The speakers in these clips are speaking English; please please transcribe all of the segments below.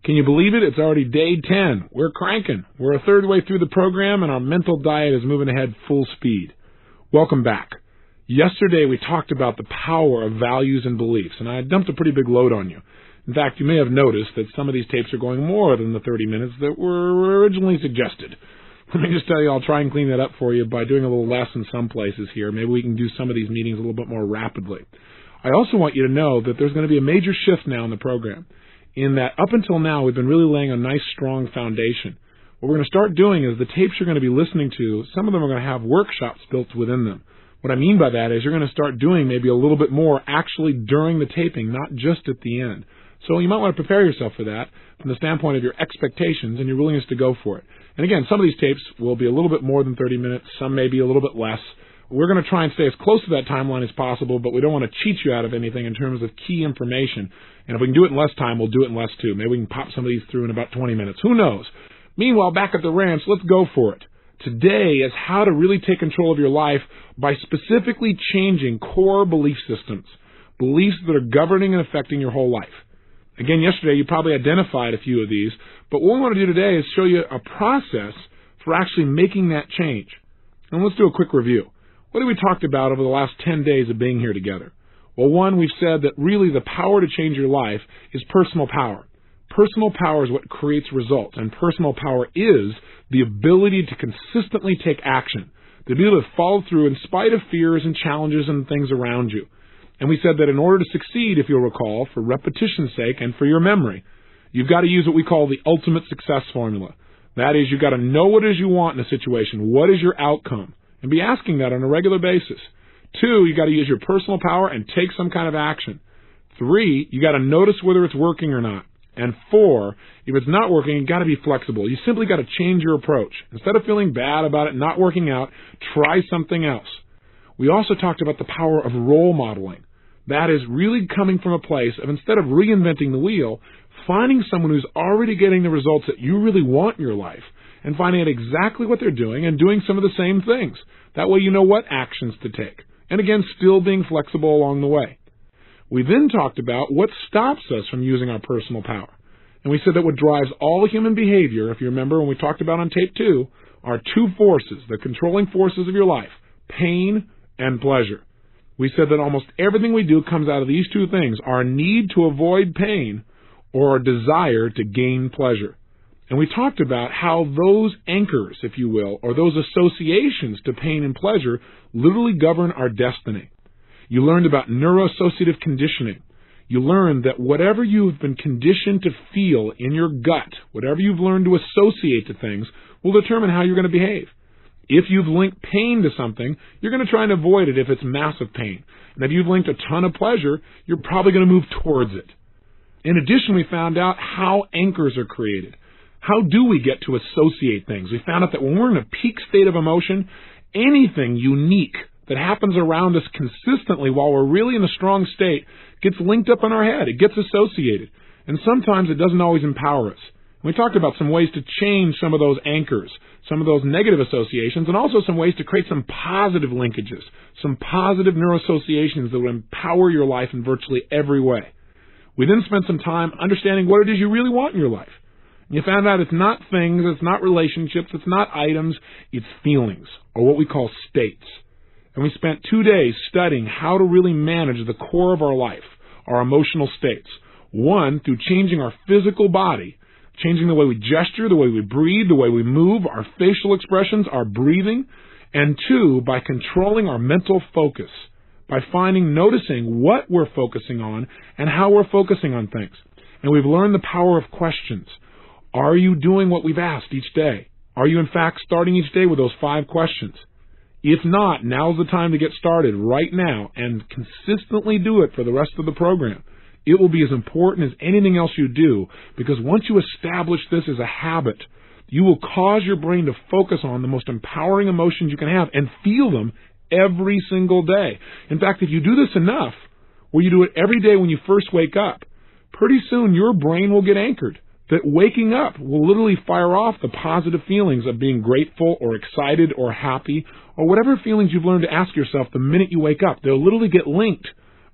Can you believe it? It's already day 10. We're cranking. We're a third way through the program, and our mental diet is moving ahead full speed. Welcome back. Yesterday, we talked about the power of values and beliefs, and I dumped a pretty big load on you. In fact, you may have noticed that some of these tapes are going more than the 30 minutes that were originally suggested. Let me just tell you, I'll try and clean that up for you by doing a little less in some places here. Maybe we can do some of these meetings a little bit more rapidly. I also want you to know that there's going to be a major shift now in the program, in that up until now, we've been really laying a nice, strong foundation. What we're going to start doing is the tapes you're going to be listening to, some of them are going to have workshops built within them. What I mean by that is you're going to start doing maybe a little bit more actually during the taping, not just at the end. So you might want to prepare yourself for that from the standpoint of your expectations and your willingness to go for it. And again, some of these tapes will be a little bit more than 30 minutes, some may be a little bit less. We're going to try and stay as close to that timeline as possible, but we don't want to cheat you out of anything in terms of key information. And if we can do it in less time, we'll do it in less too. Maybe we can pop some of these through in about 20 minutes. Who knows? Meanwhile, back at the ranch, let's go for it. Today is how to really take control of your life by specifically changing core belief systems, beliefs that are governing and affecting your whole life. Again, yesterday you probably identified a few of these, but what we want to do today is show you a process for actually making that change. And let's do a quick review. What have we talked about over the last 10 days of being here together? Well, one, we've said that really the power to change your life is personal power. Personal power is what creates results, and personal power is the ability to consistently take action, to be able to follow through in spite of fears and challenges and things around you. And we said that in order to succeed, if you'll recall, for repetition's sake and for your memory, you've got to use what we call the ultimate success formula. That is, you've got to know what it is you want in a situation. What is your outcome? And be asking that on a regular basis. 2, you've got to use your personal power and take some kind of action. 3, you've got to notice whether it's working or not. And 4, if it's not working, you've got to be flexible. You simply got to change your approach. Instead of feeling bad about it not working out, try something else. We also talked about the power of role modeling. That is really coming from a place of, instead of reinventing the wheel, finding someone who's already getting the results that you really want in your life and finding out exactly what they're doing and doing some of the same things. That way you know what actions to take. And again, still being flexible along the way. We then talked about what stops us from using our personal power. And we said that what drives all human behavior, if you remember when we talked about on tape 2, are 2 forces, the controlling forces of your life, pain and pleasure. We said that almost everything we do comes out of these 2 things, our need to avoid pain or our desire to gain pleasure. And we talked about how those anchors, if you will, or those associations to pain and pleasure literally govern our destiny. You learned about neuroassociative conditioning. You learned that whatever you've been conditioned to feel in your gut, whatever you've learned to associate to things, will determine how you're going to behave. If you've linked pain to something, you're going to try and avoid it if it's massive pain. And if you've linked a ton of pleasure, you're probably going to move towards it. In addition, we found out how anchors are created. How do we get to associate things? We found out that when we're in a peak state of emotion, anything unique that happens around us consistently while we're really in a strong state gets linked up in our head. It gets associated. And sometimes it doesn't always empower us. We talked about some ways to change some of those anchors, some of those negative associations, and also some ways to create some positive linkages, some positive neuroassociations that will empower your life in virtually every way. We then spent some time understanding what it is you really want in your life. And you found out it's not things, it's not relationships, it's not items, it's feelings, or what we call states. And we spent 2 days studying how to really manage the core of our life, our emotional states. 1, through changing our physical body, changing the way we gesture, the way we breathe, the way we move, our facial expressions, our breathing. And 2, by controlling our mental focus, by noticing what we're focusing on and how we're focusing on things. And we've learned the power of questions. Are you doing what we've asked each day? Are you in fact starting each day with those 5 questions? If not, now's the time to get started right now and consistently do it for the rest of the program. It will be as important as anything else you do, because once you establish this as a habit, you will cause your brain to focus on the most empowering emotions you can have and feel them every single day. In fact, if you do this enough, where you do it every day when you first wake up, pretty soon your brain will get anchored. That waking up will literally fire off the positive feelings of being grateful or excited or happy or whatever feelings you've learned to ask yourself the minute you wake up. They'll literally get linked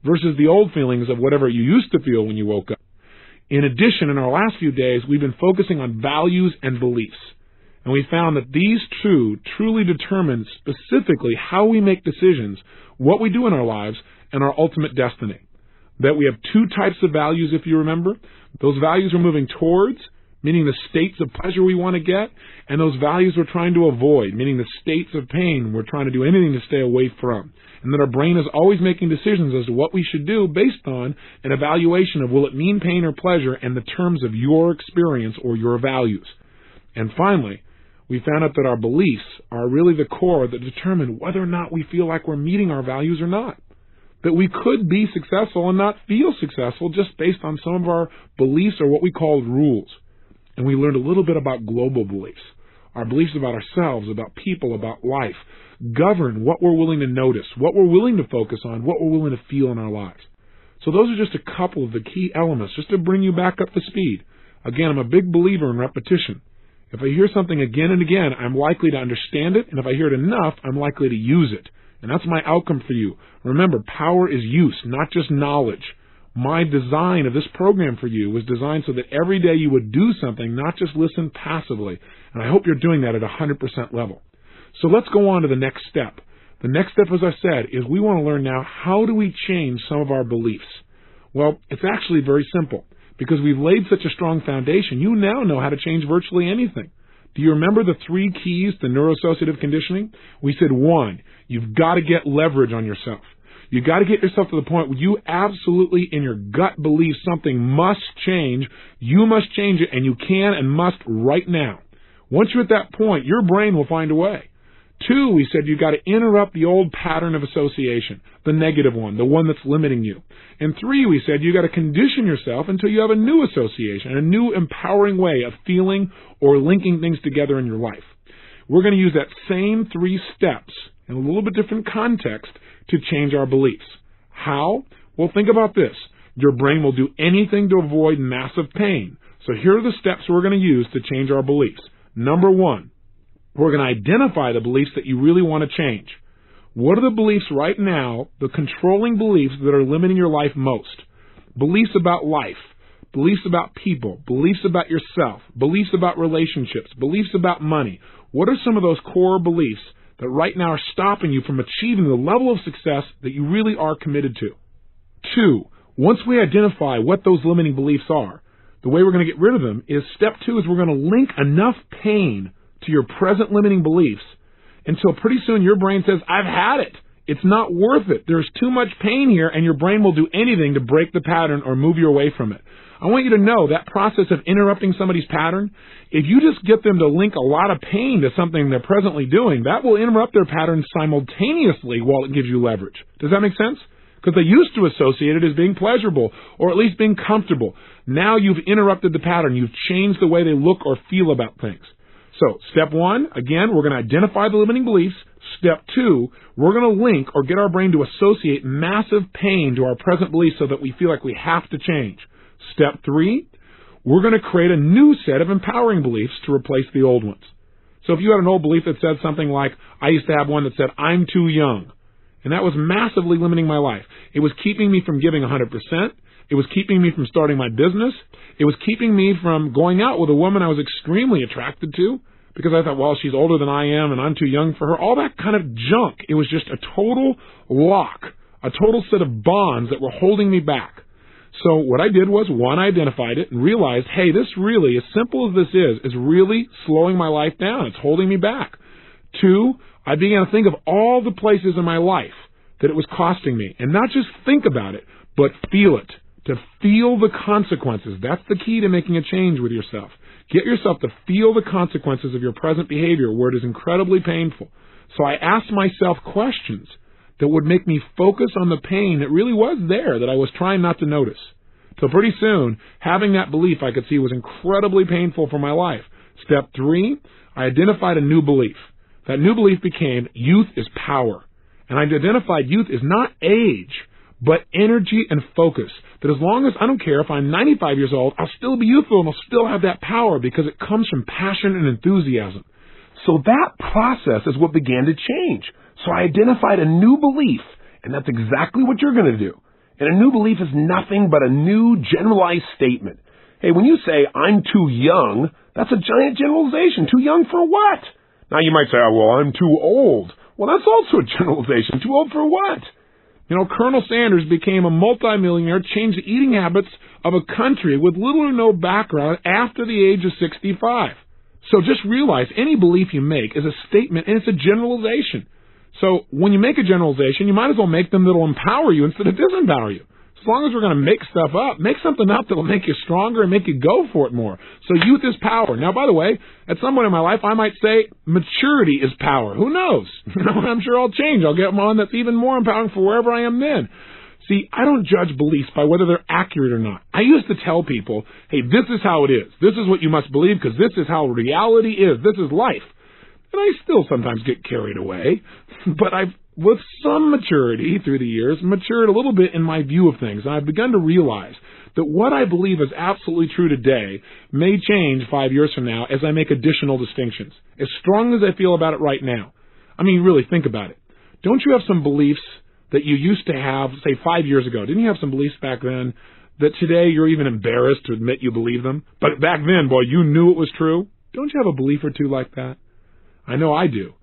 versus the old feelings of whatever you used to feel when you woke up. In addition, in our last few days, we've been focusing on values and beliefs. And we found that these two truly determine specifically how we make decisions, what we do in our lives, and our ultimate destiny. That we have two types of values, if you remember. Those values we're moving towards, meaning the states of pleasure we want to get, and those values we're trying to avoid, meaning the states of pain we're trying to do anything to stay away from. And that our brain is always making decisions as to what we should do based on an evaluation of will it mean pain or pleasure and the terms of your experience or your values. And finally, we found out that our beliefs are really the core that determine whether or not we feel like we're meeting our values or not. That we could be successful and not feel successful just based on some of our beliefs or what we call rules. And we learned a little bit about global beliefs. Our beliefs about ourselves, about people, about life, govern what we're willing to notice, what we're willing to focus on, what we're willing to feel in our lives. So those are just a couple of the key elements, just to bring you back up to speed. Again, I'm a big believer in repetition. If I hear something again and again, I'm likely to understand it, and if I hear it enough, I'm likely to use it. And that's my outcome for you. Remember, power is use, not just knowledge. My design of this program for you was designed so that every day you would do something, not just listen passively. And I hope you're doing that at 100% level. So let's go on to the next step. The next step, as I said, is we want to learn now how do we change some of our beliefs. Well, it's actually very simple. Because we've laid such a strong foundation, you now know how to change virtually anything. Do you remember the 3 keys to neuroassociative conditioning? We said 1, you've got to get leverage on yourself. You've got to get yourself to the point where you absolutely in your gut believe something must change. You must change it, and you can and must right now. Once you're at that point, your brain will find a way. 2, we said you've got to interrupt the old pattern of association, the negative one, the one that's limiting you. And 3, we said you've got to condition yourself until you have a new association, a new empowering way of feeling or linking things together in your life. We're going to use that same 3 steps in a little bit different context to change our beliefs. How? Well, think about this. Your brain will do anything to avoid massive pain. So here are the steps we're going to use to change our beliefs. Number 1. We're going to identify the beliefs that you really want to change. What are the beliefs right now, the controlling beliefs that are limiting your life most? Beliefs about life, beliefs about people, beliefs about yourself, beliefs about relationships, beliefs about money. What are some of those core beliefs that right now are stopping you from achieving the level of success that you really are committed to? 2, once we identify what those limiting beliefs are, the way we're going to get rid of them is step 2 is we're going to link enough pain to your present limiting beliefs until pretty soon your brain says, I've had it. It's not worth it. There's too much pain here, and your brain will do anything to break the pattern or move you away from it. I want you to know that process of interrupting somebody's pattern, if you just get them to link a lot of pain to something they're presently doing, that will interrupt their pattern simultaneously while it gives you leverage. Does that make sense? Because they used to associate it as being pleasurable or at least being comfortable. Now you've interrupted the pattern. You've changed the way they look or feel about things. So, step 1, again, we're going to identify the limiting beliefs. Step 2, we're going to link or get our brain to associate massive pain to our present beliefs so that we feel like we have to change. Step 3, we're going to create a new set of empowering beliefs to replace the old ones. So if you had an old belief that said something like, I used to have one that said, I'm too young. And that was massively limiting my life. It was keeping me from giving 100%. It was keeping me from starting my business. It was keeping me from going out with a woman I was extremely attracted to because I thought, well, she's older than I am and I'm too young for her. All that kind of junk. It was just a total lock, a total set of bonds that were holding me back. So what I did was, 1, I identified it and realized, hey, this really, as simple as this is really slowing my life down. It's holding me back. 2, I began to think of all the places in my life that it was costing me. And not just think about it, but feel it. To feel the consequences. That's the key to making a change with yourself. Get yourself to feel the consequences of your present behavior where it is incredibly painful. So I asked myself questions that would make me focus on the pain that really was there that I was trying not to notice. So pretty soon, having that belief I could see was incredibly painful for my life. Step 3, I identified a new belief. That new belief became youth is power. And I identified youth is not age, but energy and focus. That as long as, I don't care if I'm 95 years old, I'll still be youthful and I'll still have that power because it comes from passion and enthusiasm. So that process is what began to change. So I identified a new belief, and that's exactly what you're going to do. And a new belief is nothing but a new generalized statement. Hey, when you say, I'm too young, that's a giant generalization. Too young for what? Now you might say, oh, well, I'm too old. Well, that's also a generalization. Too old for what? You know, Colonel Sanders became a multimillionaire, changed the eating habits of a country with little or no background after the age of 65. So just realize any belief you make is a statement and it's a generalization. So when you make a generalization, you might as well make them that'll empower you instead of disempower you. As long as we're going to make stuff up, make something up that'll make you stronger and make you go for it more. So youth is power. Now, by the way, at some point in my life, I might say maturity is power. Who knows? I'm sure I'll change. I'll get one that's even more empowering for wherever I am then. See, I don't judge beliefs by whether they're accurate or not. I used to tell people, hey, this is how it is. This is what you must believe because this is how reality is. This is life. And I still sometimes get carried away, but I've, with some maturity through the years, matured a little bit in my view of things. And I've begun to realize that what I believe is absolutely true today may change 5 years from now as I make additional distinctions. As strong as I feel about it right now. I mean, really, think about it. Don't you have some beliefs that you used to have, say, 5 years ago? Didn't you have some beliefs back then that today you're even embarrassed to admit you believe them? But back then, boy, you knew it was true. Don't you have a belief or two like that? I know I do.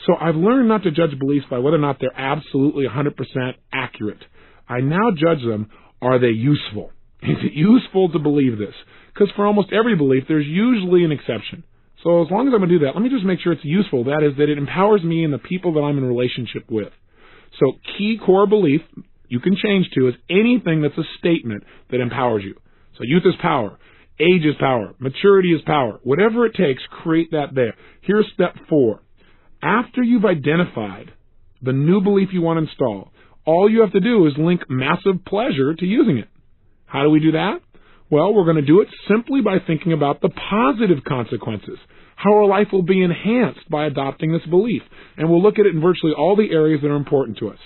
So I've learned not to judge beliefs by whether or not they're absolutely 100% accurate. I now judge them, are they useful? Is it useful to believe this? Because for almost every belief, there's usually an exception. So as long as I'm going to do that, let me just make sure it's useful. That is, that it empowers me and the people that I'm in relationship with. So key core belief you can change to is anything that's a statement that empowers you. So youth is power. Age is power. Maturity is power. Whatever it takes, create that there. Here's step 4. After you've identified the new belief you want to install, all you have to do is link massive pleasure to using it. How do we do that? Well, we're going to do it simply by thinking about the positive consequences, how our life will be enhanced by adopting this belief. And we'll look at it in virtually all the areas that are important to us.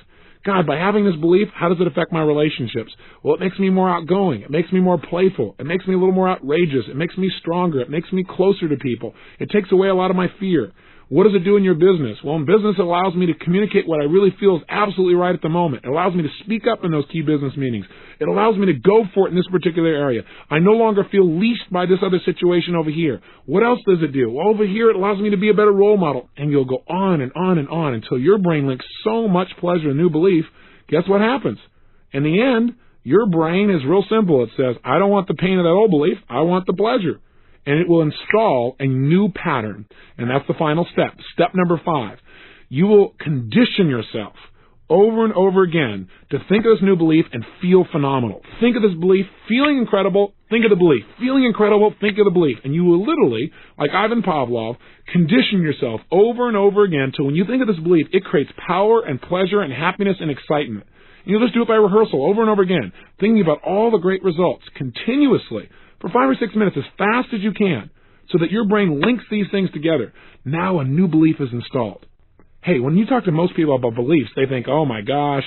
God, by having this belief, how does it affect my relationships? Well, it makes me more outgoing. It makes me more playful. It makes me a little more outrageous. It makes me stronger. It makes me closer to people. It takes away a lot of my fear. What does it do in your business? Well, in business, it allows me to communicate what I really feel is absolutely right at the moment. It allows me to speak up in those key business meetings. It allows me to go for it in this particular area. I no longer feel leashed by this other situation over here. What else does it do? Well, over here, it allows me to be a better role model. And you'll go on and on and on until your brain links so much pleasure and new belief. Guess what happens? In the end, your brain is real simple. It says, I don't want the pain of that old belief. I want the pleasure. And it will install a new pattern. And that's the final step. Step number 5. You will condition yourself over and over again to think of this new belief and feel phenomenal. Think of this belief, feeling incredible, think of the belief. Feeling incredible, think of the belief. And you will literally, like Ivan Pavlov, condition yourself over and over again till when you think of this belief, it creates power and pleasure and happiness and excitement. And you'll just do it by rehearsal over and over again, thinking about all the great results continuously for 5 or 6 minutes as fast as you can so that your brain links these things together. Now a new belief is installed. Hey, when you talk to most people about beliefs, they think, oh my gosh,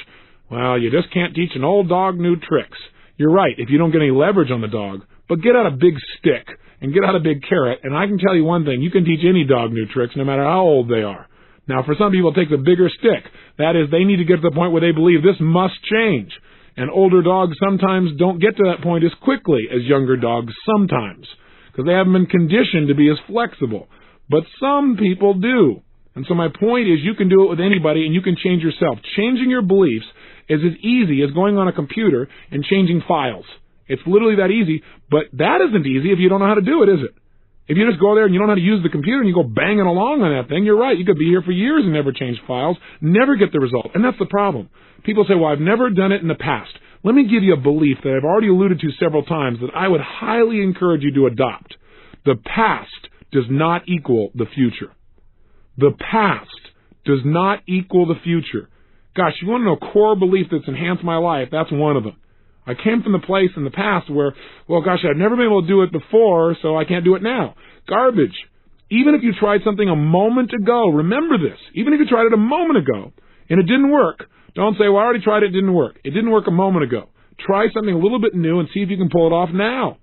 well, you just can't teach an old dog new tricks. You're right, if you don't get any leverage on the dog, but get out a big stick and get out a big carrot, and I can tell you one thing, you can teach any dog new tricks no matter how old they are. Now, for some people, it takes a bigger stick. That is, they need to get to the point where they believe this must change. And older dogs sometimes don't get to that point as quickly as younger dogs sometimes, because they haven't been conditioned to be as flexible. But some people do. And so my point is you can do it with anybody and you can change yourself. Changing your beliefs is as easy as going on a computer and changing files. It's literally that easy, but that isn't easy if you don't know how to do it, is it? If you just go there and you don't know how to use the computer and you go banging along on that thing, you're right. You could be here for years and never change files, never get the result. And that's the problem. People say, well, I've never done it in the past. Let me give you a belief that I've already alluded to several times that I would highly encourage you to adopt. The past does not equal the future. The past does not equal the future. Gosh, you want to know a core belief that's enhanced my life? That's one of them. I came from the place in the past where, well, gosh, I've never been able to do it before, so I can't do it now. Garbage. Even if you tried something a moment ago, remember this. Even if you tried it a moment ago and it didn't work, don't say, well, I already tried it, it didn't work. It didn't work a moment ago. Try something a little bit new and see if you can pull it off now.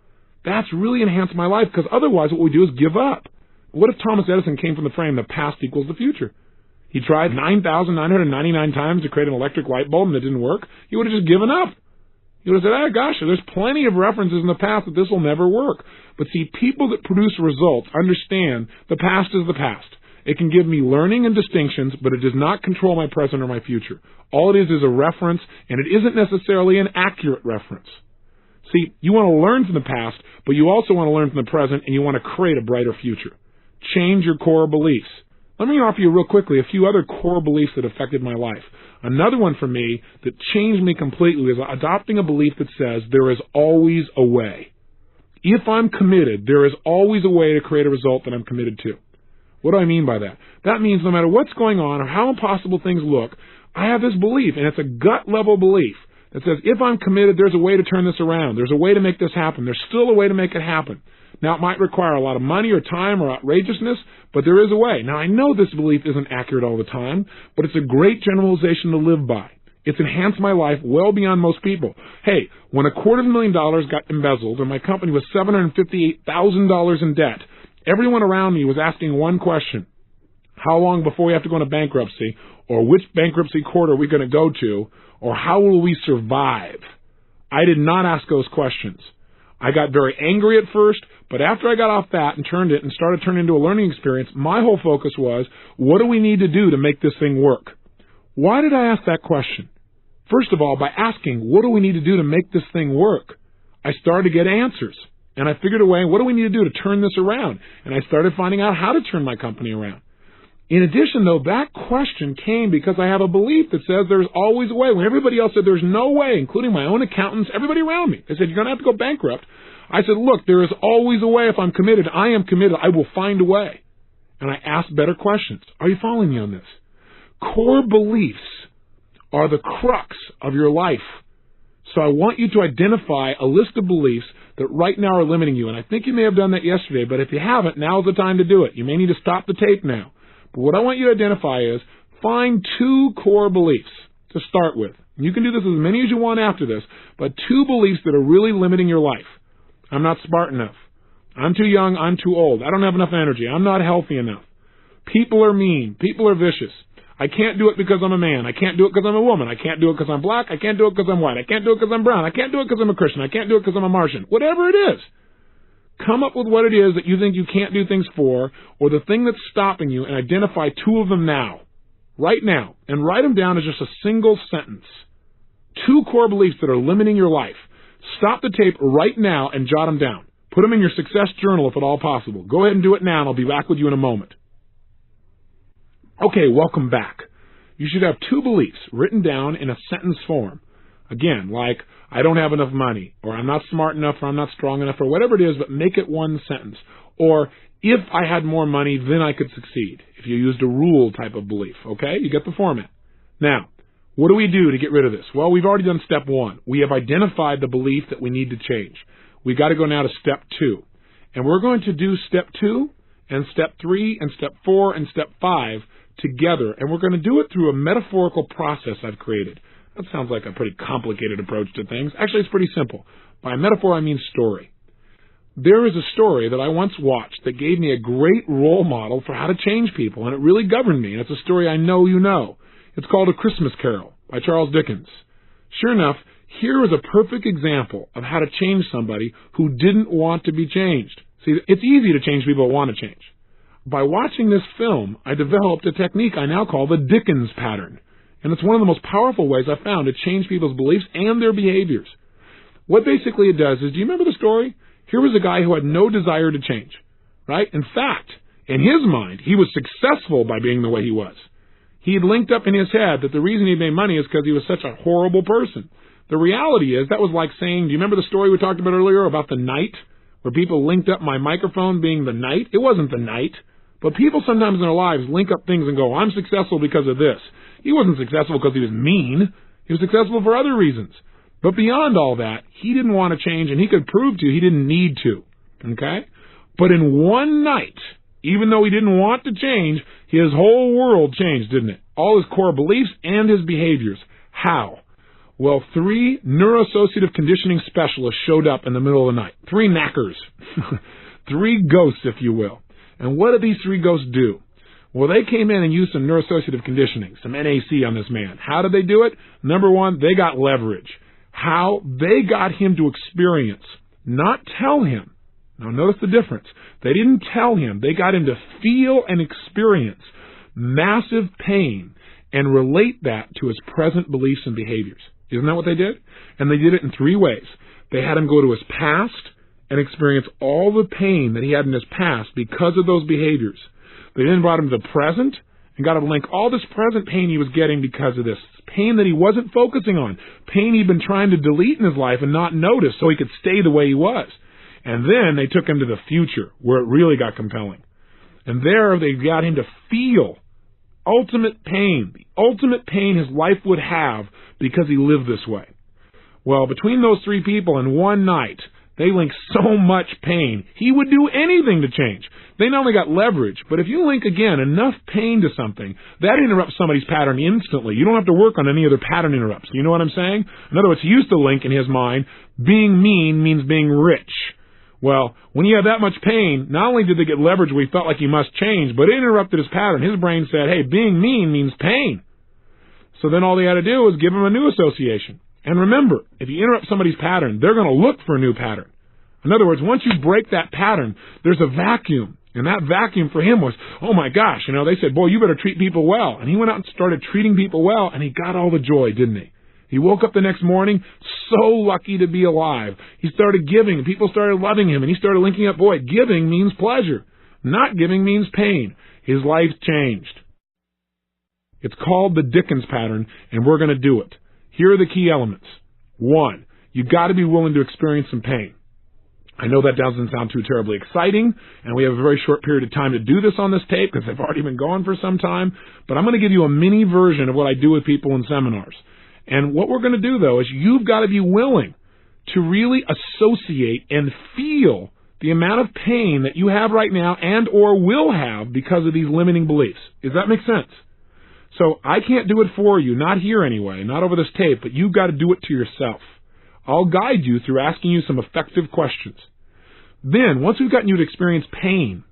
That's really enhanced my life, because otherwise what we do is give up. What if Thomas Edison came from the frame the past equals the future? He tried 9,999 times to create an electric light bulb and it didn't work. He would have just given up. You would have said, oh, gosh, there's plenty of references in the past that this will never work. But see, people that produce results understand the past is the past. It can give me learning and distinctions, but it does not control my present or my future. All it is a reference, and it isn't necessarily an accurate reference. See, you want to learn from the past, but you also want to learn from the present, and you want to create a brighter future. Change your core beliefs. Let me offer you real quickly a few other core beliefs that affected my life. Another one for me that changed me completely is adopting a belief that says there is always a way. If I'm committed, there is always a way to create a result that I'm committed to. What do I mean by that? That means no matter what's going on or how impossible things look, I have this belief, and it's a gut-level belief that says if I'm committed, there's a way to turn this around. There's a way to make this happen. There's still a way to make it happen. Now, it might require a lot of money or time or outrageousness, but there is a way. Now, I know this belief isn't accurate all the time, but it's a great generalization to live by. It's enhanced my life well beyond most people. Hey, when $250,000 got embezzled and my company was $758,000 in debt, everyone around me was asking one question: how long before we have to go into bankruptcy, or which bankruptcy court are we going to go to, or how will we survive? I did not ask those questions. I got very angry at first, but after I got off that and turned it and started turning into a learning experience, my whole focus was, what do we need to do to make this thing work? Why did I ask that question? First of all, by asking, what do we need to do to make this thing work? I started to get answers, and I figured a way, what do we need to do to turn this around? And I started finding out how to turn my company around. In addition, though, that question came because I have a belief that says there's always a way. When everybody else said there's no way, including my own accountants, everybody around me, they said, you're going to have to go bankrupt. I said, look, there is always a way if I'm committed. I am committed. I will find a way. And I asked better questions. Are you following me on this? Core beliefs are the crux of your life. So I want you to identify a list of beliefs that right now are limiting you. And I think you may have done that yesterday, but if you haven't, now's the time to do it. You may need to stop the tape now. But what I want you to identify is find 2 core beliefs to start with. You can do this as many as you want after this, but 2 beliefs that are really limiting your life. I'm not smart enough. I'm too young. I'm too old. I don't have enough energy. I'm not healthy enough. People are mean. People are vicious. I can't do it because I'm a man. I can't do it because I'm a woman. I can't do it because I'm black. I can't do it because I'm white. I can't do it because I'm brown. I can't do it because I'm a Christian. I can't do it because I'm a Martian. Whatever it is. Come up with what it is that you think you can't do things for, or the thing that's stopping you, and identify 2 of them now. Right now. And write them down as just a single sentence. 2 core beliefs that are limiting your life. Stop the tape right now and jot them down. Put them in your success journal if at all possible. Go ahead and do it now, and I'll be back with you in a moment. Okay, welcome back. You should have 2 beliefs written down in a sentence form. Again, like, I don't have enough money, or I'm not smart enough, or I'm not strong enough, or whatever it is, but make it one sentence. Or, if I had more money, then I could succeed. If you used a rule type of belief, okay? You get the format. Now, what do we do to get rid of this? Well, we've already done step 1. We have identified the belief that we need to change. We've got to go now to step 2. And we're going to do step 2, and step 3, and step 4, and step 5 together. And we're going to do it through a metaphorical process I've created. That sounds like a pretty complicated approach to things. Actually, it's pretty simple. By metaphor, I mean story. There is a story that I once watched that gave me a great role model for how to change people, and it really governed me, and it's a story I know you know. It's called A Christmas Carol by Charles Dickens. Sure enough, here is a perfect example of how to change somebody who didn't want to be changed. See, it's easy to change people who want to change. By watching this film, I developed a technique I now call the Dickens pattern. And it's one of the most powerful ways I've found to change people's beliefs and their behaviors. What basically it does is, do you remember the story? Here was a guy who had no desire to change, right? In fact, in his mind, he was successful by being the way he was. He had linked up in his head that the reason he made money is because he was such a horrible person. The reality is, that was like saying, do you remember the story we talked about earlier about the knight, where people linked up my microphone being the knight? It wasn't the knight. But people sometimes in their lives link up things and go, I'm successful because of this. He wasn't successful because he was mean. He was successful for other reasons. But beyond all that, he didn't want to change, and he could prove to you he didn't need to. Okay? But in one night, even though he didn't want to change, his whole world changed, didn't it? All his core beliefs and his behaviors. How? Well, 3 neuroassociative conditioning specialists showed up in the middle of the night. 3 knackers. 3 ghosts, if you will. And what did these 3 ghosts do? Well, they came in and used some neuroassociative conditioning, some NAC on this man. How did they do it? Number 1, they got leverage. how they got him to experience, not tell him. Now notice the difference. They didn't tell him. They got him to feel and experience massive pain and relate that to his present beliefs and behaviors. Isn't that what they did? And they did it in 3 ways. They had him go to his past and experience all the pain that he had in his past because of those behaviors. They then brought him to the present and got him to link all this present pain he was getting because of this. Pain that he wasn't focusing on. Pain he'd been trying to delete in his life and not notice so he could stay the way he was. And then they took him to the future where it really got compelling. And there they got him to feel ultimate pain, the ultimate pain his life would have because he lived this way. Well, between those 3 people in one night, they linked so much pain, he would do anything to change. They not only got leverage, but if you link, again, enough pain to something, that interrupts somebody's pattern instantly. You don't have to work on any other pattern interrupts. You know what I'm saying? In other words, he used to link in his mind, being mean means being rich. Well, when you have that much pain, not only did they get leverage where he felt like he must change, but it interrupted his pattern. His brain said, hey, being mean means pain. So then all they had to do was give him a new association. And remember, if you interrupt somebody's pattern, they're going to look for a new pattern. In other words, once you break that pattern, there's a vacuum. And that vacuum for him was, oh my gosh, they said, boy, you better treat people well. And he went out and started treating people well, and he got all the joy, didn't he? He woke up the next morning so lucky to be alive. He started giving, and people started loving him, and he started linking up, boy, giving means pleasure. Not giving means pain. His life changed. It's called the Dickens pattern, and we're going to do it. Here are the key elements. 1, you've got to be willing to experience some pain. I know that doesn't sound too terribly exciting, and we have a very short period of time to do this on this tape because they've already been going for some time, but I'm going to give you a mini version of what I do with people in seminars. And what we're going to do, though, is you've got to be willing to really associate and feel the amount of pain that you have right now and or will have because of these limiting beliefs. Does that make sense? So I can't do it for you, not here anyway, not over this tape, but you've got to do it to yourself. I'll guide you through asking you some effective questions. Then, once we've gotten you to experience pain,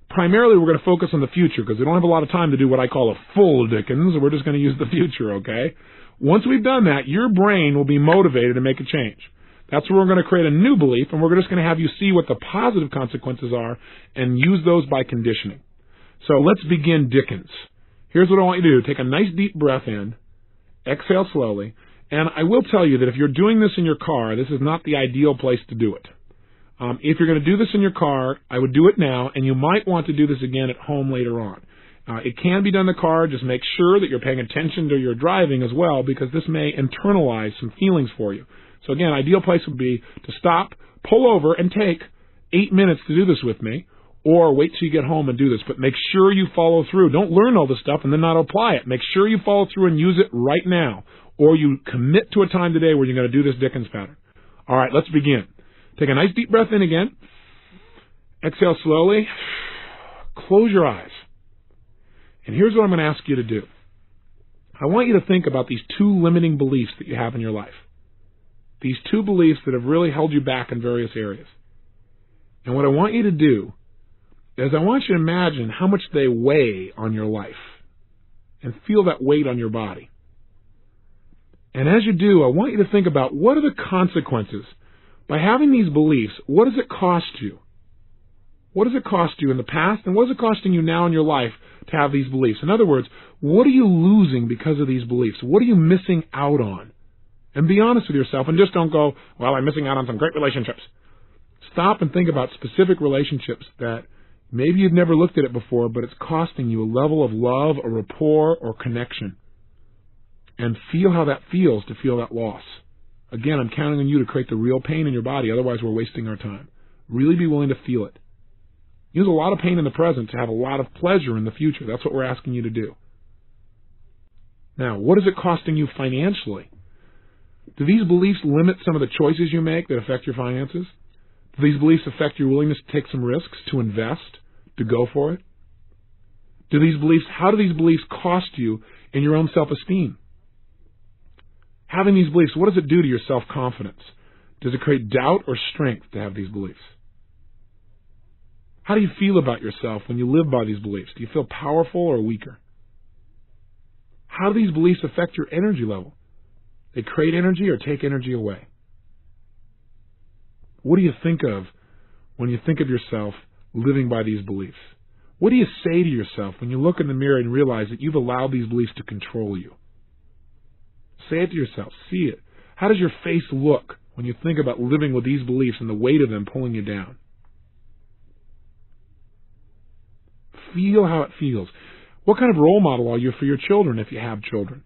primarily we're going to focus on the future because we don't have a lot of time to do what I call a full Dickens. We're just going to use the future, okay? Once we've done that, your brain will be motivated to make a change. That's where we're going to create a new belief, and we're just going to have you see what the positive consequences are and use those by conditioning. So let's begin Dickens. Here's what I want you to do. Take a nice deep breath in, exhale slowly, and I will tell you that if you're doing this in your car, this is not the ideal place to do it. If you're going to do this in your car, I would do it now, and you might want to do this again at home later on. It can be done in the car. Just make sure that you're paying attention to your driving as well, because this may internalize some feelings for you. So again, ideal place would be to stop, pull over, and take 8 minutes to do this with me, or wait till you get home and do this. But make sure you follow through. Don't learn all this stuff and then not apply it. Make sure you follow through and use it right now, or you commit to a time today where you're going to do this Dickens pattern. All right, let's begin. Take a nice deep breath in again. Exhale slowly. Close your eyes. And here's what I'm going to ask you to do. I want you to think about these 2 limiting beliefs that you have in your life. These 2 beliefs that have really held you back in various areas. And what I want you to do is I want you to imagine how much they weigh on your life and feel that weight on your body. And as you do, I want you to think about what are the consequences. By having these beliefs, what does it cost you? What does it cost you in the past, and what is it costing you now in your life to have these beliefs? In other words, what are you losing because of these beliefs? What are you missing out on? And be honest with yourself, and just don't go, well, I'm missing out on some great relationships. Stop and think about specific relationships that maybe you've never looked at it before, but it's costing you a level of love, or rapport, or connection. And feel how that feels to feel that loss. Again, I'm counting on you to create the real pain in your body, otherwise we're wasting our time. Really be willing to feel it. Use a lot of pain in the present to have a lot of pleasure in the future. That's what we're asking you to do. Now, what is it costing you financially? Do these beliefs limit some of the choices you make that affect your finances? Do these beliefs affect your willingness to take some risks, to invest, to go for it? How do these beliefs cost you in your own self-esteem? Having these beliefs, what does it do to your self-confidence? Does it create doubt or strength to have these beliefs? How do you feel about yourself when you live by these beliefs? Do you feel powerful or weaker? How do these beliefs affect your energy level? They create energy or take energy away. What do you think of when you think of yourself living by these beliefs? What do you say to yourself when you look in the mirror and realize that you've allowed these beliefs to control you? Say it to yourself. See it. How does your face look when you think about living with these beliefs and the weight of them pulling you down? Feel how it feels. What kind of role model are you for your children if you have children?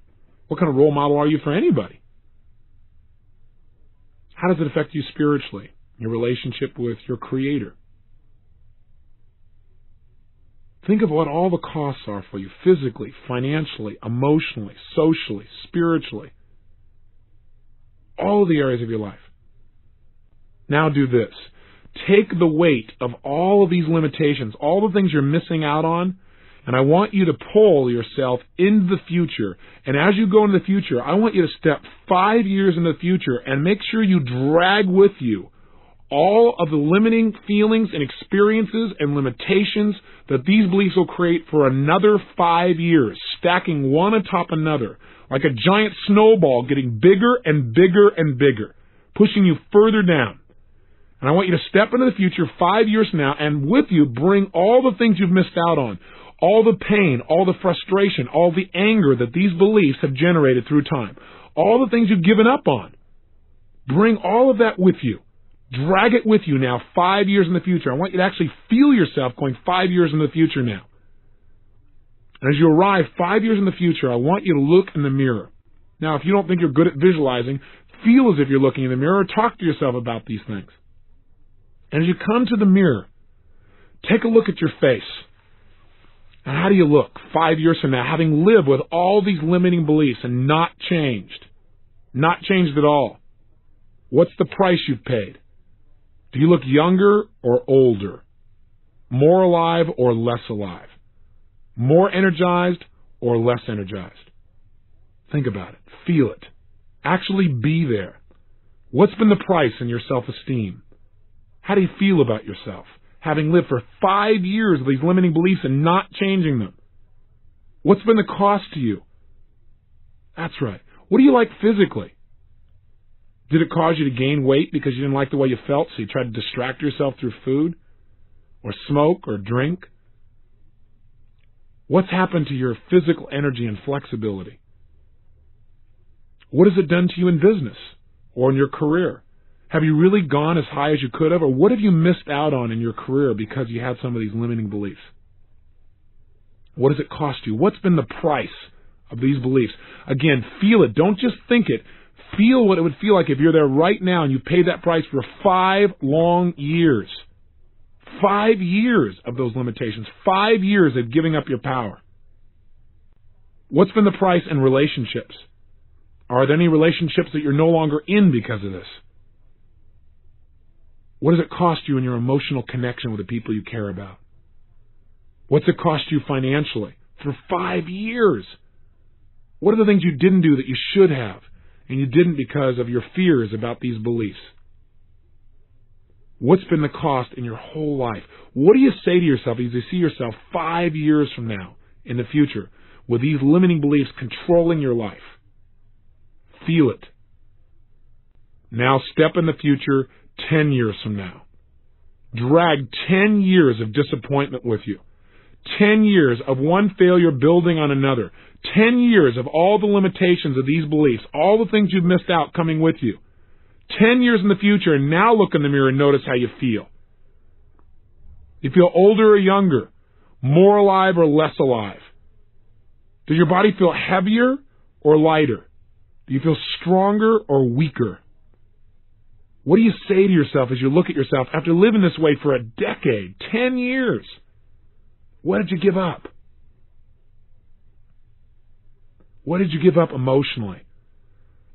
What kind of role model are you for anybody? How does it affect you spiritually, your relationship with your Creator? Think of what all the costs are for you physically, financially, emotionally, socially, spiritually. All of the areas of your life. Now do this. Take the weight of all of these limitations, all the things you're missing out on, and I want you to pull yourself into the future. And as you go into the future, I want you to step 5 years into the future and make sure you drag with you all of the limiting feelings and experiences and limitations that these beliefs will create for another 5 years, stacking one atop another, like a giant snowball getting bigger and bigger and bigger, pushing you further down. And I want you to step into the future 5 years from now, and with you bring all the things you've missed out on, all the pain, all the frustration, all the anger that these beliefs have generated through time, all the things you've given up on. Bring all of that with you. Drag it with you now 5 years in the future. I want you to actually feel yourself going 5 years in the future now. And as you arrive 5 years in the future, I want you to look in the mirror. Now, if you don't think you're good at visualizing, feel as if you're looking in the mirror, or talk to yourself about these things. And as you come to the mirror, take a look at your face. And how do you look 5 years from now, having lived with all these limiting beliefs and not changed? Not changed at all. What's the price you've paid? Do you look younger or older? More alive or less alive? More energized or less energized? Think about it. Feel it. Actually be there. What's been the price in your self-esteem? How do you feel about yourself, having lived for 5 years of these limiting beliefs and not changing them? What's been the cost to you? That's right. What do you like physically? Did it cause you to gain weight because you didn't like the way you felt, so you tried to distract yourself through food or smoke or drink? What's happened to your physical energy and flexibility? What has it done to you in business or in your career? Have you really gone as high as you could have, or what have you missed out on in your career because you had some of these limiting beliefs? What does it cost you? What's been the price of these beliefs? Again, feel it. Don't just think it. Feel what it would feel like if you're there right now and you paid that price for 5 long years. 5 years of those limitations. 5 years of giving up your power. What's been the price in relationships? Are there any relationships that you're no longer in because of this? What does it cost you in your emotional connection with the people you care about? What's it cost you financially for 5 years? What are the things you didn't do that you should have, and you didn't because of your fears about these beliefs? What's been the cost in your whole life? What do you say to yourself as you see yourself 5 years from now in the future with these limiting beliefs controlling your life? Feel it. Now step in the future 10 years from now. Drag 10 years of disappointment with you. 10 years of one failure building on another. 10 years of all the limitations of these beliefs, all the things you've missed out coming with you. 10 years in the future, and now look in the mirror and notice how you feel. You feel older or younger, more alive or less alive? Does your body feel heavier or lighter? Do you feel stronger or weaker? What do you say to yourself as you look at yourself after living this way for a decade, 10 years? What did you give up? What did you give up emotionally?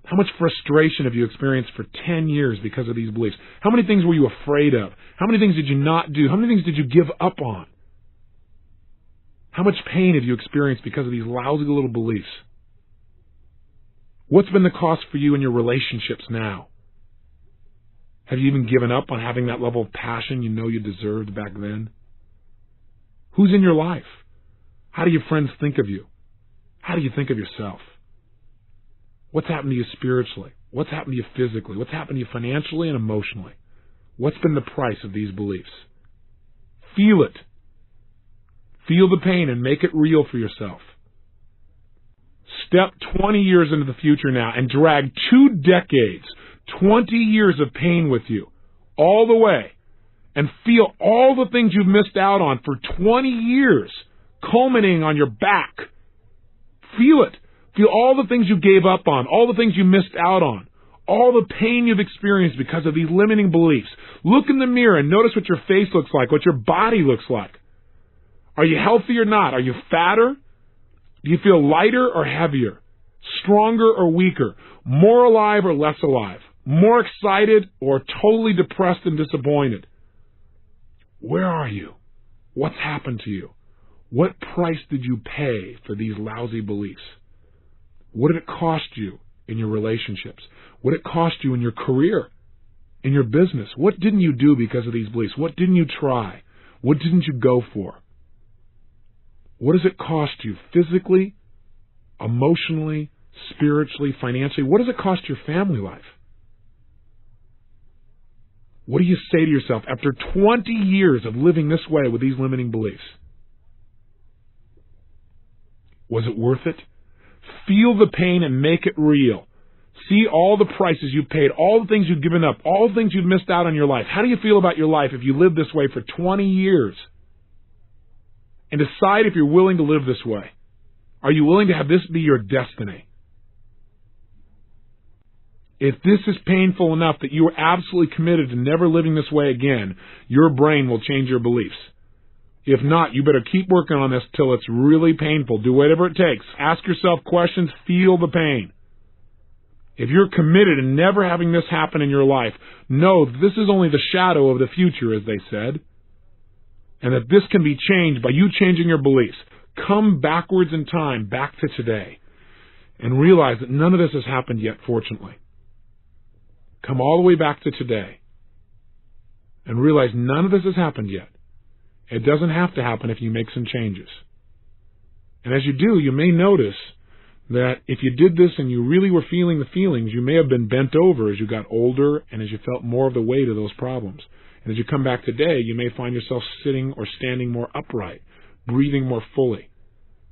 How much frustration have you experienced for 10 years because of these beliefs? How many things were you afraid of? How many things did you not do? How many things did you give up on? How much pain have you experienced because of these lousy little beliefs? What's been the cost for you in your relationships now? Have you even given up on having that level of passion you know you deserved back then? Who's in your life? How do your friends think of you? How do you think of yourself? What's happened to you spiritually? What's happened to you physically? What's happened to you financially and emotionally? What's been the price of these beliefs? Feel it. Feel the pain and make it real for yourself. Step 20 years into the future now and drag 2 decades, 20 years of pain with you all the way, and feel all the things you've missed out on for 20 years culminating on your back. Feel it. Feel all the things you gave up on, all the things you missed out on, all the pain you've experienced because of these limiting beliefs. Look in the mirror and notice what your face looks like, what your body looks like. Are you healthy or not? Are you fatter? Do you feel lighter or heavier? Stronger or weaker? More alive or less alive? More excited or totally depressed and disappointed? Where are you? What's happened to you? What price did you pay for these lousy beliefs? What did it cost you in your relationships? What did it cost you in your career, in your business? What didn't you do because of these beliefs? What didn't you try? What didn't you go for? What does it cost you physically, emotionally, spiritually, financially? What does it cost your family life? What do you say to yourself after 20 years of living this way with these limiting beliefs? Was it worth it? Feel the pain and make it real. See all the prices you've paid, all the things you've given up, all the things you've missed out on your life. How do you feel about your life if you live this way for 20 years? And decide if you're willing to live this way. Are you willing to have this be your destiny? If this is painful enough that you are absolutely committed to never living this way again, your brain will change your beliefs. If not, you better keep working on this till it's really painful. Do whatever it takes. Ask yourself questions. Feel the pain. If you're committed to never having this happen in your life, know this is only the shadow of the future, as they said, and that this can be changed by you changing your beliefs. Come backwards in time, back to today, and realize that none of this has happened yet, fortunately. Come all the way back to today and realize none of this has happened yet. It doesn't have to happen if you make some changes. And as you do, you may notice that if you did this and you really were feeling the feelings, you may have been bent over as you got older and as you felt more of the weight of those problems. And as you come back today, you may find yourself sitting or standing more upright, breathing more fully,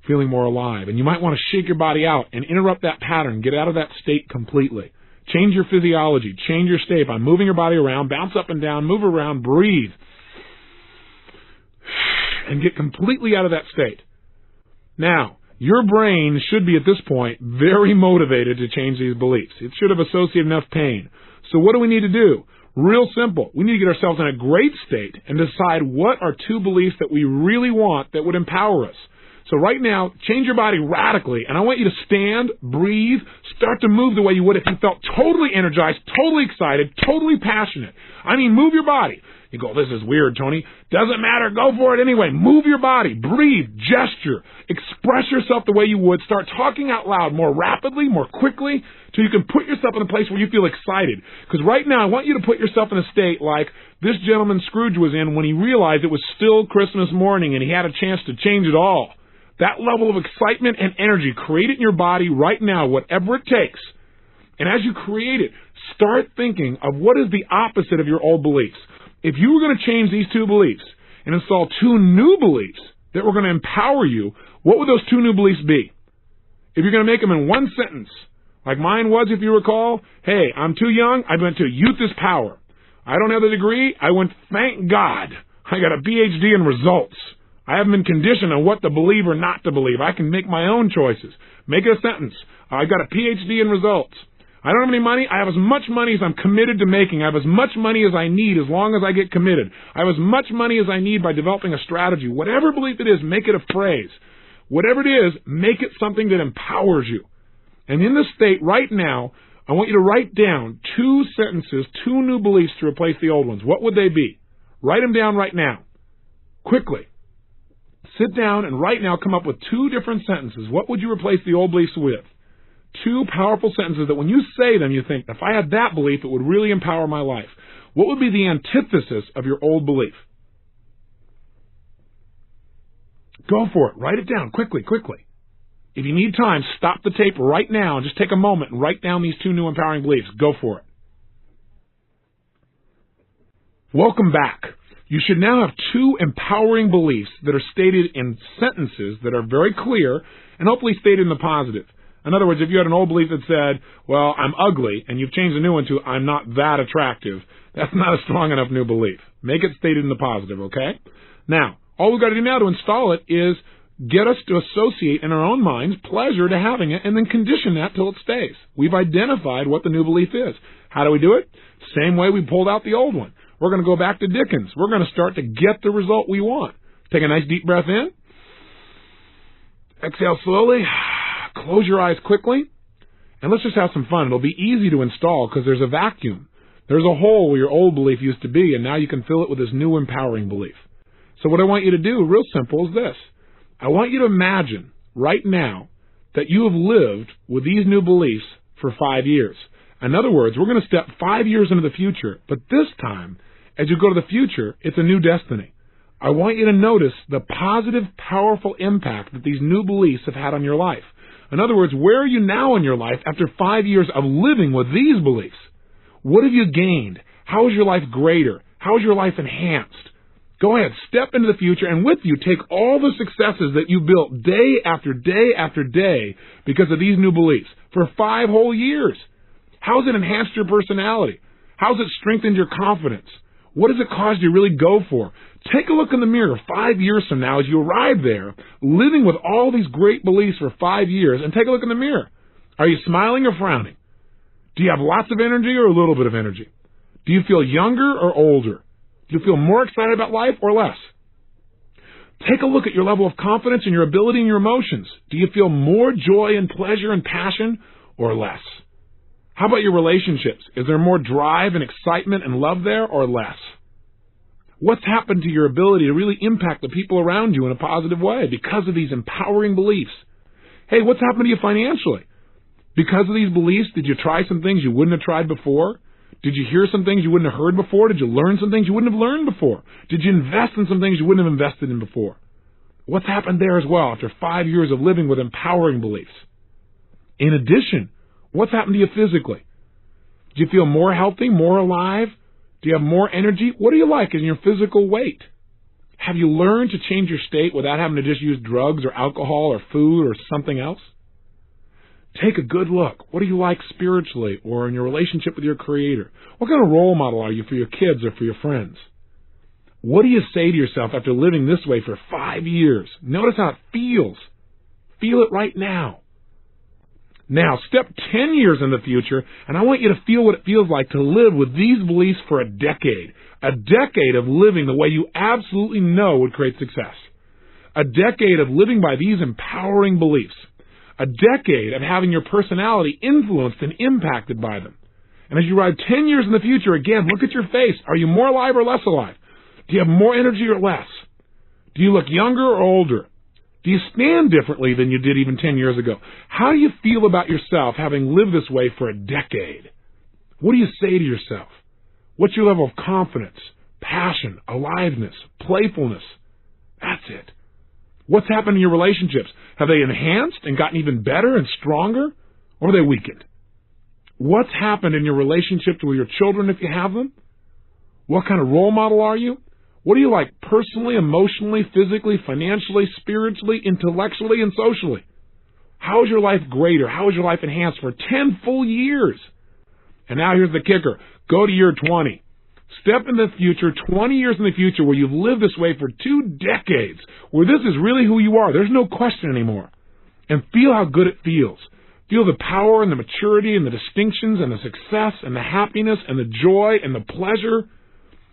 feeling more alive. And you might want to shake your body out and interrupt that pattern, get out of that state completely. Change your physiology, change your state by moving your body around, bounce up and down, move around, breathe, and get completely out of that state. Now, your brain should be at this point very motivated to change these beliefs. It should have associated enough pain. So what do we need to do? Real simple. We need to get ourselves in a great state and decide what are 2 beliefs that we really want that would empower us. So right now, change your body radically, and I want you to stand, breathe, start to move the way you would if you felt totally energized, totally excited, totally passionate. I mean, move your body. You go, this is weird, Tony. Doesn't matter. Go for it anyway. Move your body. Breathe. Gesture. Express yourself the way you would. Start talking out loud more rapidly, more quickly, so you can put yourself in a place where you feel excited. Because right now, I want you to put yourself in a state like this gentleman Scrooge was in when he realized it was still Christmas morning and he had a chance to change it all. That level of excitement and energy, create it in your body right now, whatever it takes. And as you create it, start thinking of what is the opposite of your old beliefs. If you were going to change these 2 beliefs and install 2 new beliefs that were going to empower you, what would those 2 new beliefs be? If you're going to make them in one sentence, like mine was, if you recall, hey, I'm too young, I went to youth is power. I don't have the degree, I went, thank God, I got a PhD in results. I haven't been conditioned on what to believe or not to believe. I can make my own choices. Make it a sentence. I got a PhD in results. I don't have any money. I have as much money as I'm committed to making. I have as much money as I need as long as I get committed. I have as much money as I need by developing a strategy. Whatever belief it is, make it a phrase. Whatever it is, make it something that empowers you. And in this state right now, I want you to write down 2 sentences, 2 new beliefs to replace the old ones. What would they be? Write them down right now. Quickly. Sit down and right now come up with 2 different sentences. What would you replace the old beliefs with? 2 powerful sentences that when you say them, you think, if I had that belief, it would really empower my life. What would be the antithesis of your old belief? Go for it. Write it down quickly, quickly. If you need time, stop the tape right now and just take a moment and write down these 2 new empowering beliefs. Go for it. Welcome back. You should now have 2 empowering beliefs that are stated in sentences that are very clear and hopefully stated in the positive. In other words, if you had an old belief that said, well, I'm ugly, and you've changed the new one to, I'm not that attractive, that's not a strong enough new belief. Make it stated in the positive, okay? Now, all we've got to do now to install it is get us to associate in our own minds pleasure to having it and then condition that till it stays. We've identified what the new belief is. How do we do it? Same way we pulled out the old one. We're going to go back to Dickens. We're going to start to get the result we want. Take a nice deep breath in. Exhale slowly. Close your eyes quickly. And let's just have some fun. It'll be easy to install because there's a vacuum. There's a hole where your old belief used to be, and now you can fill it with this new empowering belief. So what I want you to do, real simple, is this. I want you to imagine right now that you have lived with these new beliefs for 5 years. In other words, we're going to step 5 years into the future, but this time, as you go to the future, it's a new destiny. I want you to notice the positive, powerful impact that these new beliefs have had on your life. In other words, where are you now in your life after 5 years of living with these beliefs? What have you gained? How is your life greater? How is your life enhanced? Go ahead, step into the future, and with you, take all the successes that you built day after day after day because of these new beliefs for 5 whole years. How's it enhanced your personality? How's it strengthened your confidence? What has it caused you to really go for? Take a look in the mirror 5 years from now as you arrive there, living with all these great beliefs for 5 years, and take a look in the mirror. Are you smiling or frowning? Do you have lots of energy or a little bit of energy? Do you feel younger or older? Do you feel more excited about life or less? Take a look at your level of confidence and your ability and your emotions. Do you feel more joy and pleasure and passion or less? How about your relationships? Is there more drive and excitement and love there or less? What's happened to your ability to really impact the people around you in a positive way because of these empowering beliefs? Hey, what's happened to you financially? Because of these beliefs, did you try some things you wouldn't have tried before? Did you hear some things you wouldn't have heard before? Did you learn some things you wouldn't have learned before? Did you invest in some things you wouldn't have invested in before? What's happened there as well after 5 years of living with empowering beliefs? In addition, what's happened to you physically? Do you feel more healthy, more alive? Do you have more energy? What do you like in your physical weight? Have you learned to change your state without having to just use drugs or alcohol or food or something else? Take a good look. What do you like spiritually or in your relationship with your Creator? What kind of role model are you for your kids or for your friends? What do you say to yourself after living this way for 5 years? Notice how it feels. Feel it right now. Now, step 10 years in the future, and I want you to feel what it feels like to live with these beliefs for a decade. A decade of living the way you absolutely know would create success. A decade of living by these empowering beliefs. A decade of having your personality influenced and impacted by them. And as you arrive 10 years in the future, again, look at your face. Are you more alive or less alive? Do you have more energy or less? Do you look younger or older? Do you stand differently than you did even 10 years ago? How do you feel about yourself having lived this way for a decade? What do you say to yourself? What's your level of confidence, passion, aliveness, playfulness? That's it. What's happened in your relationships? Have they enhanced and gotten even better and stronger? Or are they weakened? What's happened in your relationships with your children if you have them? What kind of role model are you? What do you like personally, emotionally, physically, financially, spiritually, intellectually, and socially? How is your life greater? How is your life enhanced for 10 full years? And now here's the kicker. Go to year 20. Step in the future, 20 years in the future, where you've lived this way for 2 decades, where this is really who you are. There's no question anymore. And feel how good it feels. Feel the power and the maturity and the distinctions and the success and the happiness and the joy and the pleasure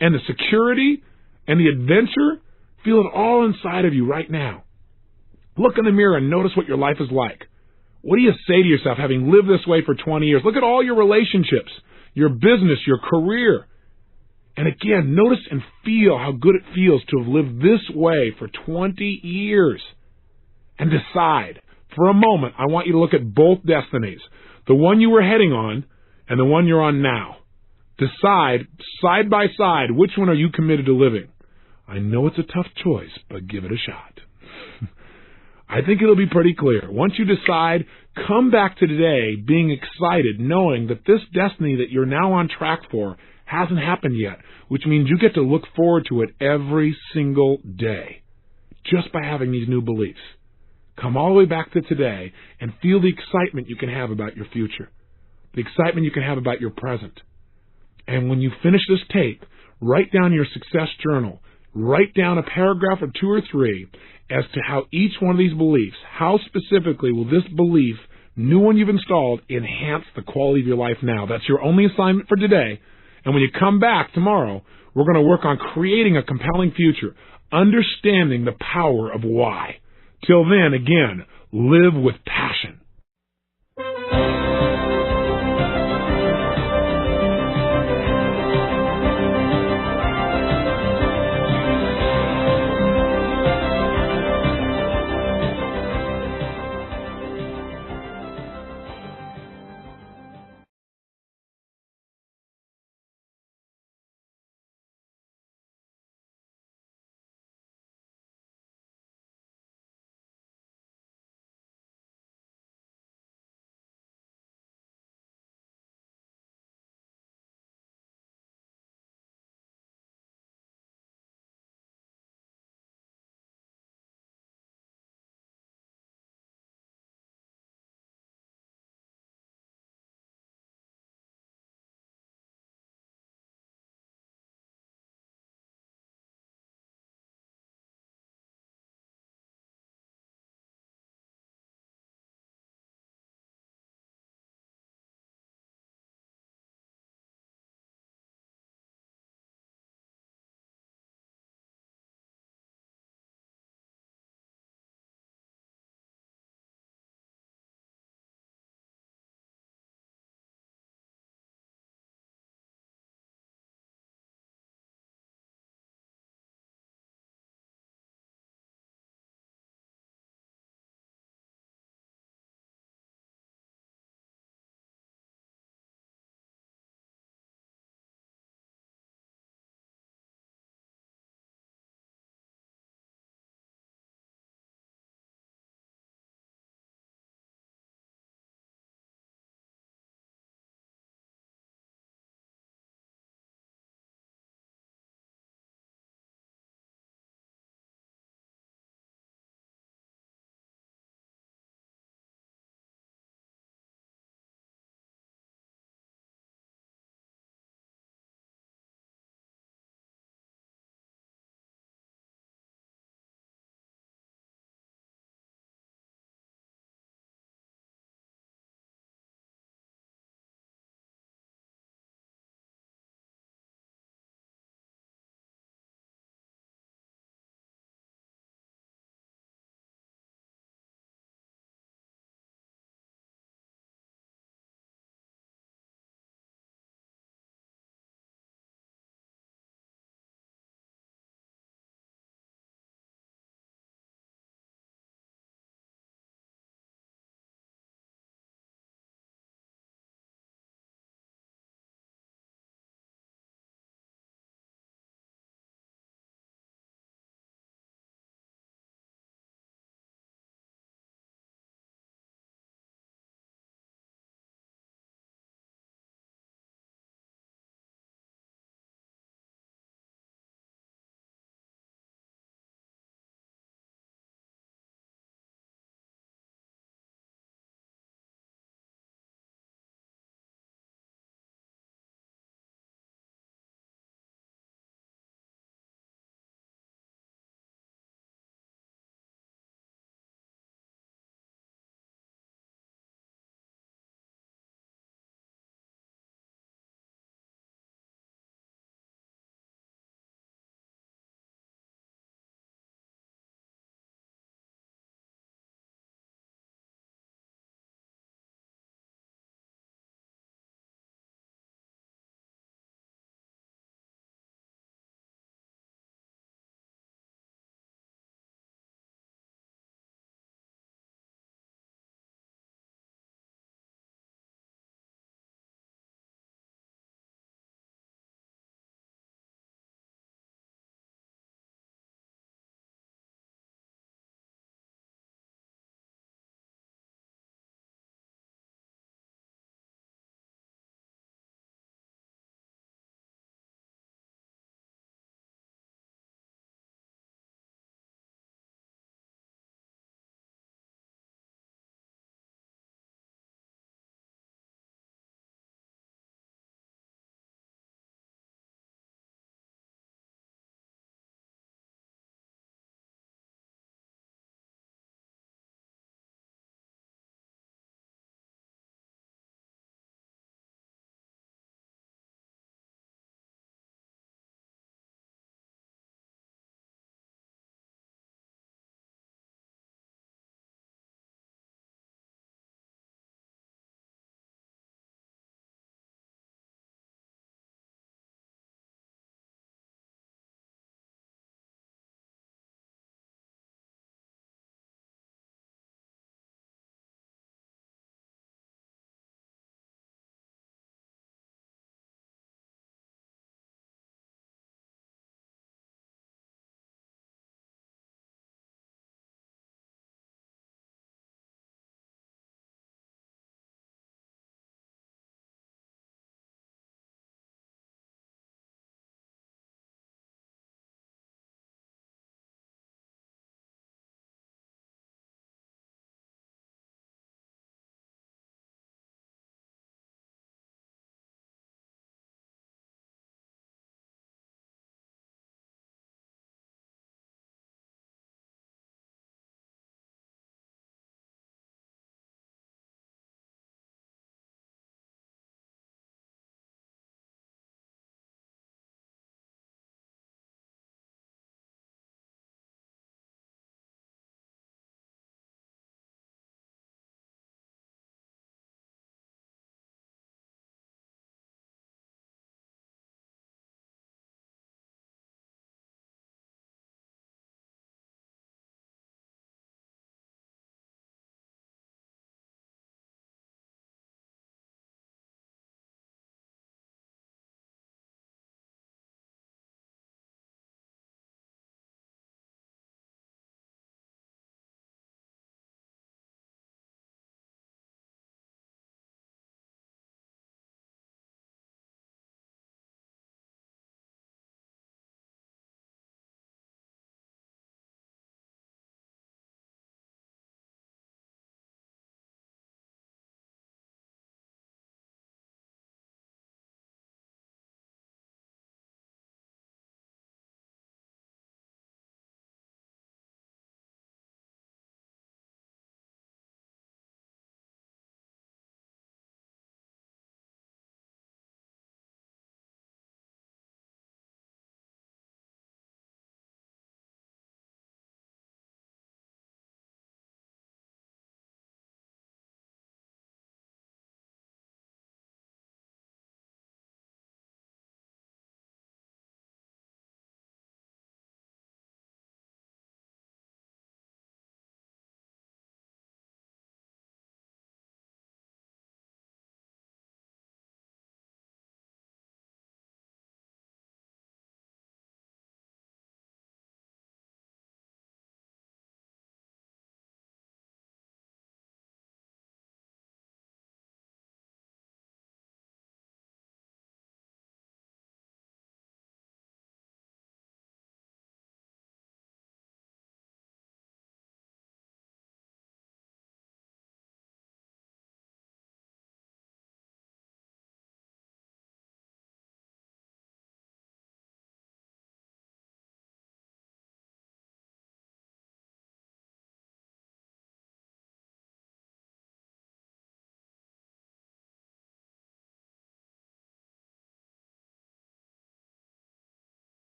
and the security and the adventure. Feel it all inside of you right now. Look in the mirror and notice what your life is like. What do you say to yourself having lived this way for 20 years? Look at all your relationships, your business, your career. And again, notice and feel how good it feels to have lived this way for 20 years. And decide, for a moment, I want you to look at both destinies, the one you were heading on and the one you're on now. Decide, side by side, which one are you committed to living? I know it's a tough choice, but give it a shot. I think it'll be pretty clear. Once you decide, come back to today being excited, knowing that this destiny that you're now on track for hasn't happened yet, which means you get to look forward to it every single day just by having these new beliefs. Come all the way back to today and feel the excitement you can have about your future, the excitement you can have about your present. And when you finish this tape, write down your success journal. Write down a paragraph or 2 or 3 as to how each one of these beliefs, how specifically will this belief, new one you've installed, enhance the quality of your life now. That's your only assignment for today. And when you come back tomorrow, we're going to work on creating a compelling future, understanding the power of why. Till then, again, live with passion.